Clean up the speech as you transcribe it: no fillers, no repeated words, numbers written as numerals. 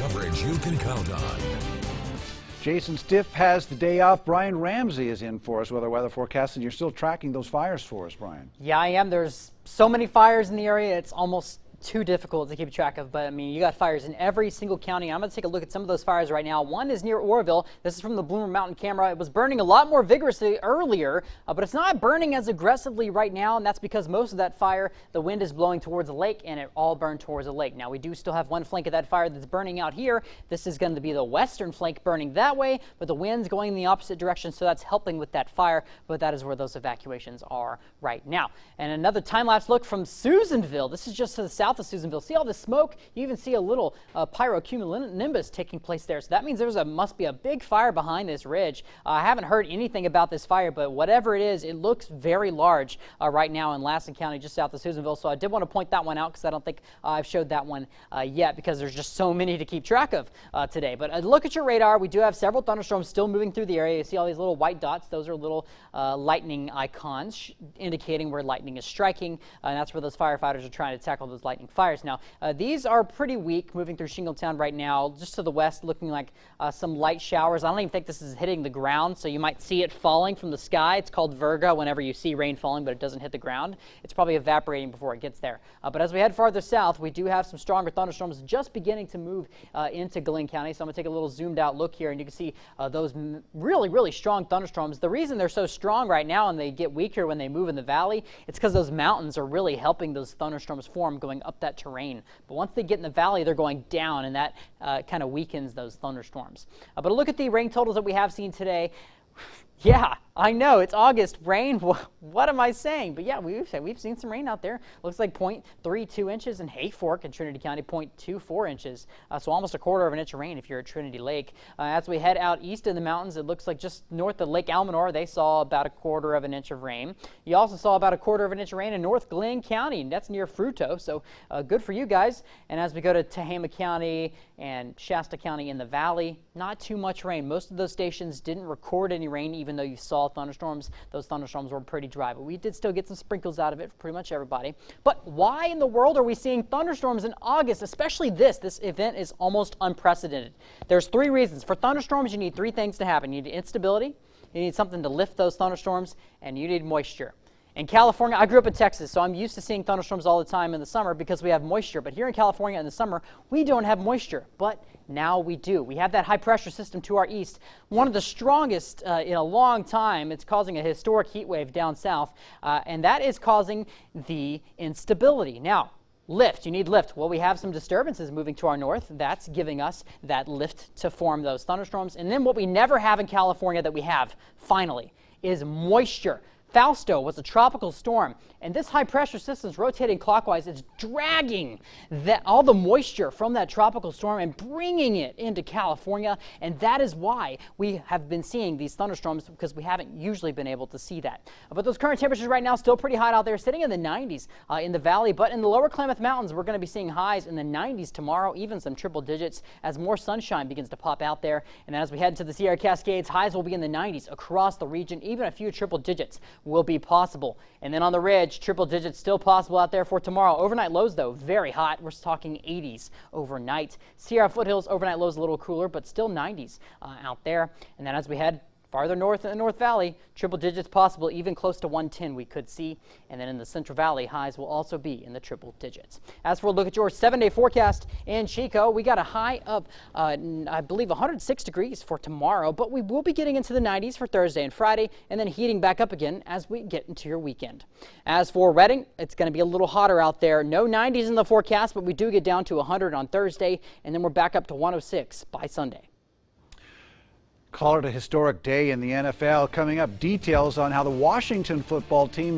coverage you can count on. Jason Stiff has the day off. Brian Ramsey is in for us with our weather forecast, and you're still tracking those fires for us, Brian. Yeah, I am. There's so many fires in the area, it's almost too difficult to keep track of, but I mean, you got fires in every single county. I'm going to take a look at some of those fires right now. One is near Oroville. This is from the Bloomer Mountain camera. It was burning a lot more vigorously earlier, but it's not burning as aggressively right now, and that's because most of that fire, the wind is blowing towards the lake, and it all burned towards the lake. Now, we do still have one flank of that fire that's burning out here. This is going to be the western flank burning that way, but the wind's going in the opposite direction, so that's helping with that fire, but that is where those evacuations are right now. And another time-lapse look from Susanville. This is just to the south of Susanville. See all the smoke? You even see a little pyrocumulonimbus taking place there. So that means must be a big fire behind this ridge. I haven't heard anything about this fire, but whatever it is, it looks very large right now in Lassen County, just south of Susanville. So I did want to point that one out because I don't think I've showed that one yet because there's just so many to keep track of today. But look at your radar. We do have several thunderstorms still moving through the area. You see all these little white dots. Those are little lightning icons indicating where lightning is striking, and that's where those firefighters are trying to tackle those lightning fires. Now, these are pretty weak moving through Shingletown right now, just to the west, looking like some light showers. I don't even think this is hitting the ground, so you might see it falling from the sky. It's called virga whenever you see rain falling, but it doesn't hit the ground. It's probably evaporating before it gets there. But as we head farther south, we do have some stronger thunderstorms just beginning to move into Glenn County. So I'm going to take a little zoomed out look here, and you can see those really, really strong thunderstorms. The reason they're so strong right now and they get weaker when they move in the valley, it's because those mountains are really helping those thunderstorms form going up that terrain. But once they get in the valley, they're going down, and that kind of weakens those thunderstorms. But look at the rain totals that we have seen today. Yeah, I know, it's August. Rain, what am I saying? But yeah, we've seen some rain out there. Looks like 0.32 inches in Hayfork in Trinity County, 0.24 inches. So almost a quarter of an inch of rain if you're at Trinity Lake. As we head out east in the mountains, it looks like just north of Lake Almanor, they saw about a quarter of an inch of rain. You also saw about a quarter of an inch of rain in North Glenn County, and that's near Fruto, so good for you guys. And as we go to Tehama County and Shasta County in the valley, not too much rain. Most of those stations didn't record any rain, even though you saw thunderstorms. Those thunderstorms were pretty dry, but we did still get some sprinkles out of it for pretty much everybody. But why in the world are we seeing thunderstorms in August, especially this? This event is almost unprecedented. There's three reasons. For thunderstorms, you need three things to happen. You need instability, you need something to lift those thunderstorms, and you need moisture. In California, I grew up in Texas, so I'm used to seeing thunderstorms all the time in the summer because we have moisture. But here in California in the summer, we don't have moisture. But now we do. We have that high pressure system to our east, one of the strongest in a long time. It's causing a historic heat wave down south, and that is causing the instability. Now, lift. You need lift. Well, we have some disturbances moving to our north. That's giving us that lift to form those thunderstorms. And then what we never have in California that we have, finally, is moisture. Fausto was a tropical storm, and this high-pressure system is rotating clockwise. It's dragging all the moisture from that tropical storm and bringing it into California, and that is why we have been seeing these thunderstorms, because we haven't usually been able to see that. But those current temperatures right now still pretty hot out there, sitting in the 90s in the valley, but in the lower Klamath Mountains, we're going to be seeing highs in the 90s tomorrow, even some triple digits as more sunshine begins to pop out there. And as we head to the Sierra Cascades, highs will be in the 90s across the region, even a few triple digits will be possible. And then on the ridge, triple digits still possible out there for tomorrow. Overnight lows, though, very hot. We're talking 80s overnight. Sierra foothills, overnight lows a little cooler, but still 90s out there. And then as we head farther north in the North Valley, triple digits possible, even close to 110 we could see. And then in the Central Valley, highs will also be in the triple digits. As for a look at your 7-day forecast in Chico, we got a high of, I believe, 106 degrees for tomorrow, but we will be getting into the 90s for Thursday and Friday, and then heating back up again as we get into your weekend. As for Redding, it's going to be a little hotter out there. No 90s in the forecast, but we do get down to 100 on Thursday, and then we're back up to 106 by Sunday. Call it a historic day in the NFL. Coming up, details on how the Washington football team